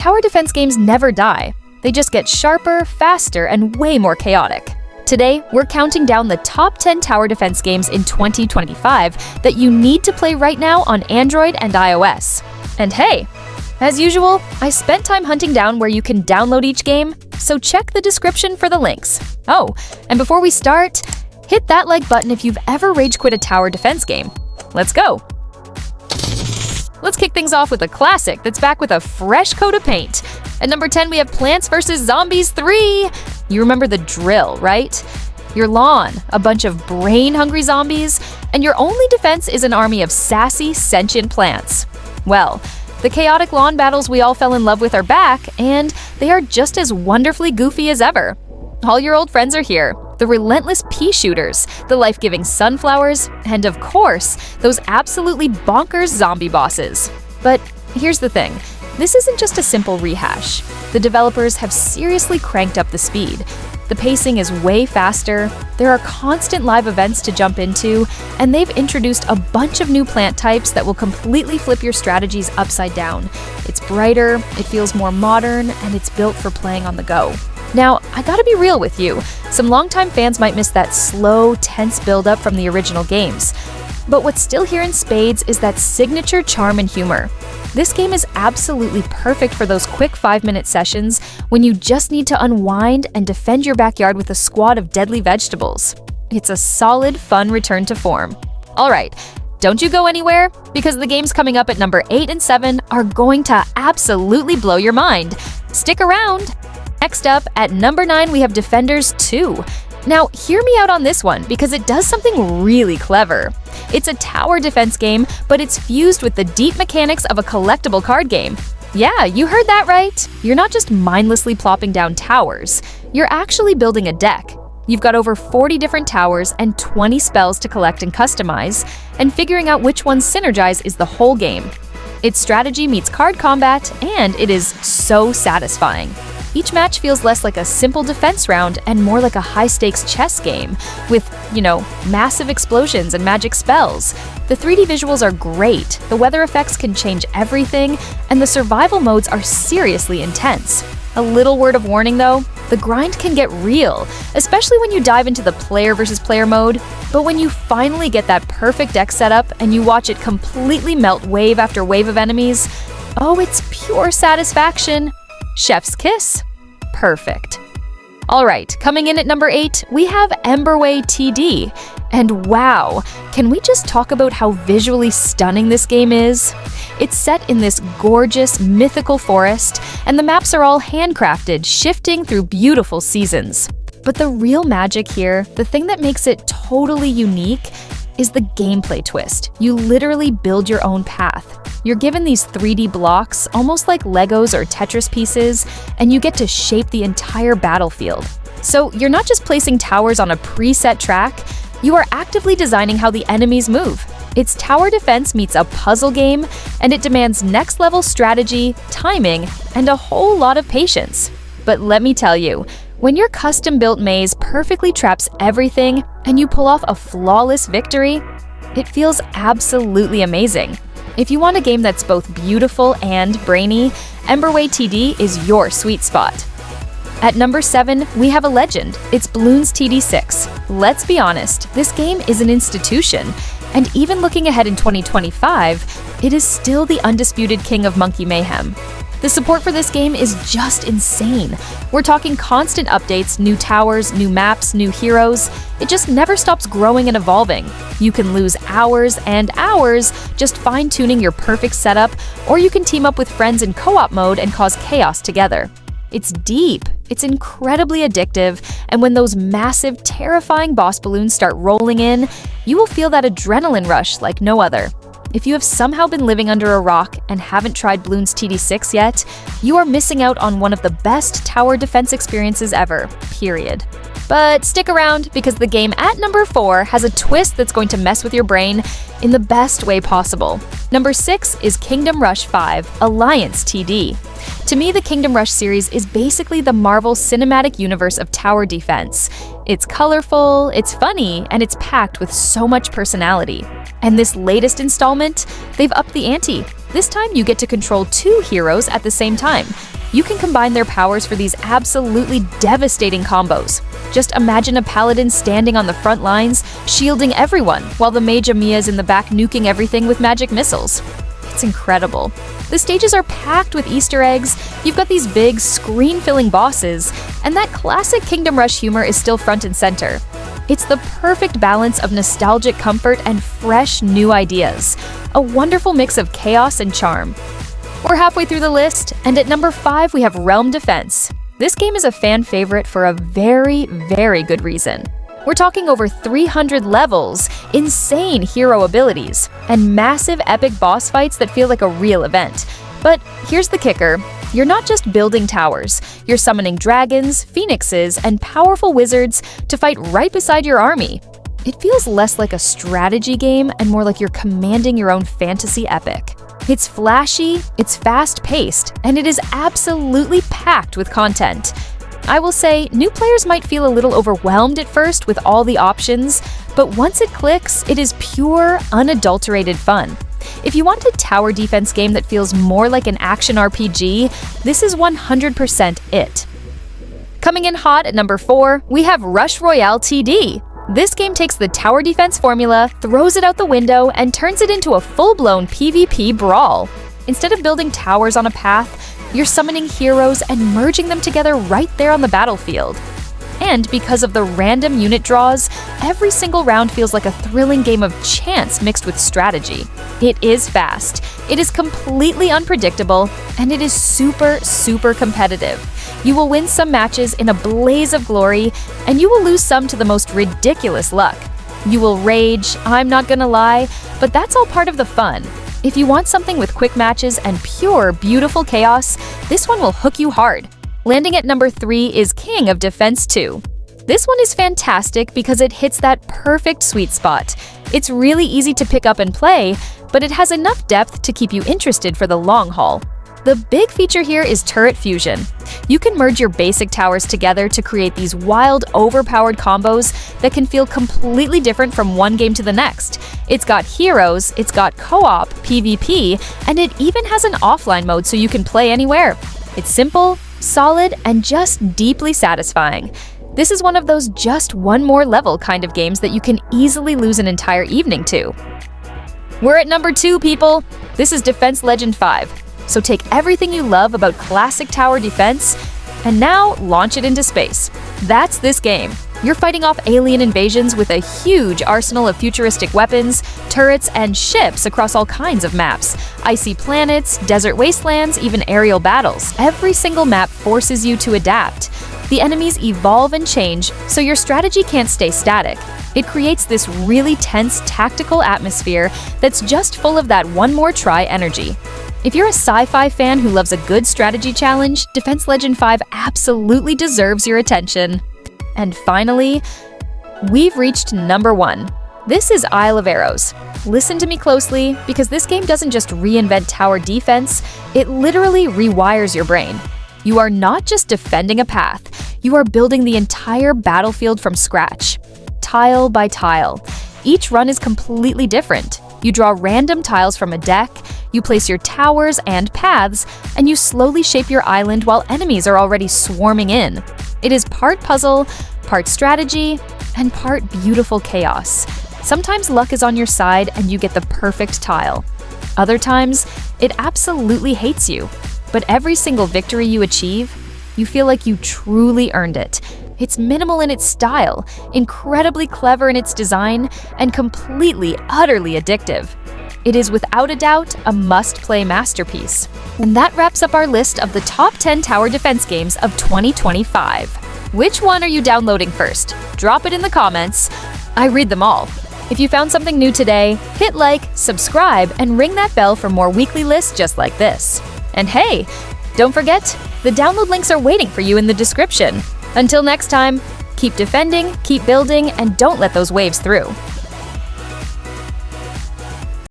Tower defense games never die. They just get sharper, faster, and way more chaotic. Today, we're counting down the top 10 tower defense games in 2025 that you need to play right now on Android and iOS. And hey, as usual, I spent time hunting down where you can download each game, so check the description for the links. Oh, and before we start, hit that like button if you've ever rage quit a tower defense game. Let's go! Let's kick things off with a classic that's back with a fresh coat of paint. At number 10, we have Plants vs. Zombies 3! You remember the drill, right? Your lawn, a bunch of brain-hungry zombies, and your only defense is an army of sassy, sentient plants. Well, the chaotic lawn battles we all fell in love with are back, and they are just as wonderfully goofy as ever. All your old friends are here. The relentless pea shooters, the life-giving sunflowers, and of course, those absolutely bonkers zombie bosses. But here's the thing, this isn't just a simple rehash. The developers have seriously cranked up the speed. The pacing is way faster, there are constant live events to jump into, and they've introduced a bunch of new plant types that will completely flip your strategies upside down. It's brighter, it feels more modern, and it's built for playing on the go. Now, I gotta be real with you, some longtime fans might miss that slow, tense build-up from the original games. But what's still here in spades is that signature charm and humor. This game is absolutely perfect for those quick 5-minute sessions when you just need to unwind and defend your backyard with a squad of deadly vegetables. It's a solid, fun return to form. Alright, don't you go anywhere, because the games coming up at number 8 and 7 are going to absolutely blow your mind. Stick around! Next up, at number 9, we have Defenders 2. Now, hear me out on this one, because it does something really clever. It's a tower defense game, but it's fused with the deep mechanics of a collectible card game. Yeah, you heard that right. You're not just mindlessly plopping down towers. You're actually building a deck. You've got over 40 different towers and 20 spells to collect and customize, and figuring out which ones synergize is the whole game. It's strategy meets card combat, and it is so satisfying. Each match feels less like a simple defense round and more like a high-stakes chess game with, massive explosions and magic spells. The 3D visuals are great, the weather effects can change everything, and the survival modes are seriously intense. A little word of warning though, the grind can get real, especially when you dive into the player versus player mode, but when you finally get that perfect deck setup and you watch it completely melt wave after wave of enemies, oh, it's pure satisfaction. Chef's kiss. Perfect. Alright, coming in at number 8, we have Emberway TD. And wow, can we just talk about how visually stunning this game is? It's set in this gorgeous, mythical forest, and the maps are all handcrafted, shifting through beautiful seasons. But the real magic here, the thing that makes it totally unique, is the gameplay twist. You literally build your own path. You're given these 3D blocks, almost like Legos or Tetris pieces, and you get to shape the entire battlefield. So you're not just placing towers on a preset track, you are actively designing how the enemies move. It's tower defense meets a puzzle game, and it demands next-level strategy, timing, and a whole lot of patience. But let me tell you, when your custom-built maze perfectly traps everything and you pull off a flawless victory, it feels absolutely amazing. If you want a game that's both beautiful and brainy, Emberway TD is your sweet spot. At number 7, we have a legend. It's Bloons TD6. Let's be honest, this game is an institution, and even looking ahead in 2025, it is still the undisputed king of monkey mayhem. The support for this game is just insane. We're talking constant updates, new towers, new maps, new heroes. It just never stops growing and evolving. You can lose hours and hours just fine-tuning your perfect setup, or you can team up with friends in co-op mode and cause chaos together. It's deep, it's incredibly addictive, and when those massive, terrifying boss balloons start rolling in, you will feel that adrenaline rush like no other. If you have somehow been living under a rock and haven't tried Bloons TD6 yet, you are missing out on one of the best tower defense experiences ever, period. But stick around, because the game at number 4 has a twist that's going to mess with your brain in the best way possible. Number 6 is Kingdom Rush 5 Alliance TD. To me, the Kingdom Rush series is basically the Marvel Cinematic Universe of tower defense. It's colorful, it's funny, and it's packed with so much personality. And this latest installment, they've upped the ante. This time you get to control 2 heroes at the same time. You can combine their powers for these absolutely devastating combos. Just imagine a paladin standing on the front lines, shielding everyone, while the mage Amiya's in the back nuking everything with magic missiles. It's incredible. The stages are packed with Easter eggs, you've got these big, screen-filling bosses, and that classic Kingdom Rush humor is still front and center. It's the perfect balance of nostalgic comfort and fresh, new ideas. A wonderful mix of chaos and charm. We're halfway through the list, and at number 5 we have Realm Defense. This game is a fan favorite for a very, very good reason. We're talking over 300 levels, insane hero abilities, and massive epic boss fights that feel like a real event. But here's the kicker. You're not just building towers, you're summoning dragons, phoenixes, and powerful wizards to fight right beside your army. It feels less like a strategy game and more like you're commanding your own fantasy epic. It's flashy, it's fast-paced, and it is absolutely packed with content. I will say, new players might feel a little overwhelmed at first with all the options, but once it clicks, it is pure, unadulterated fun. If you want a tower defense game that feels more like an action RPG, this is 100% it. Coming in hot at number 4, we have Rush Royale TD. This game takes the tower defense formula, throws it out the window, and turns it into a full-blown PvP brawl. Instead of building towers on a path, you're summoning heroes and merging them together right there on the battlefield. And because of the random unit draws, every single round feels like a thrilling game of chance mixed with strategy. It is fast, it is completely unpredictable, and it is super, super competitive. You will win some matches in a blaze of glory, and you will lose some to the most ridiculous luck. You will rage, I'm not gonna lie, but that's all part of the fun. If you want something with quick matches and pure, beautiful chaos, this one will hook you hard. Landing at number 3 is King of Defense 2. This one is fantastic because it hits that perfect sweet spot. It's really easy to pick up and play, but it has enough depth to keep you interested for the long haul. The big feature here is turret fusion. You can merge your basic towers together to create these wild, overpowered combos that can feel completely different from one game to the next. It's got heroes, it's got co-op, PvP, and it even has an offline mode so you can play anywhere. It's simple, solid, and just deeply satisfying. This is one of those just one more level kind of games that you can easily lose an entire evening to. We're at number 2, people! This is Defense Legend 5. So take everything you love about classic tower defense and now launch it into space. That's this game. You're fighting off alien invasions with a huge arsenal of futuristic weapons, turrets, and ships across all kinds of maps. Icy planets, desert wastelands, even aerial battles. Every single map forces you to adapt. The enemies evolve and change, so your strategy can't stay static. It creates this really tense tactical atmosphere that's just full of that one more try energy. If you're a sci-fi fan who loves a good strategy challenge, Defense Legend 5 absolutely deserves your attention. And finally, we've reached number 1. This is Isle of Arrows. Listen to me closely, because this game doesn't just reinvent tower defense, it literally rewires your brain. You are not just defending a path, you are building the entire battlefield from scratch, tile by tile. Each run is completely different. You draw random tiles from a deck, you place your towers and paths, and you slowly shape your island while enemies are already swarming in. It is part puzzle, part strategy, and part beautiful chaos. Sometimes luck is on your side and you get the perfect tile. Other times, it absolutely hates you. But every single victory you achieve, you feel like you truly earned it. It's minimal in its style, incredibly clever in its design, and completely, utterly addictive. It is without a doubt a must-play masterpiece. And that wraps up our list of the top 10 tower defense games of 2025. Which one are you downloading first? Drop it in the comments. I read them all. If you found something new today, hit like, subscribe, and ring that bell for more weekly lists just like this. And hey, don't forget, the download links are waiting for you in the description. Until next time, Keep defending, keep building, and don't let those waves through.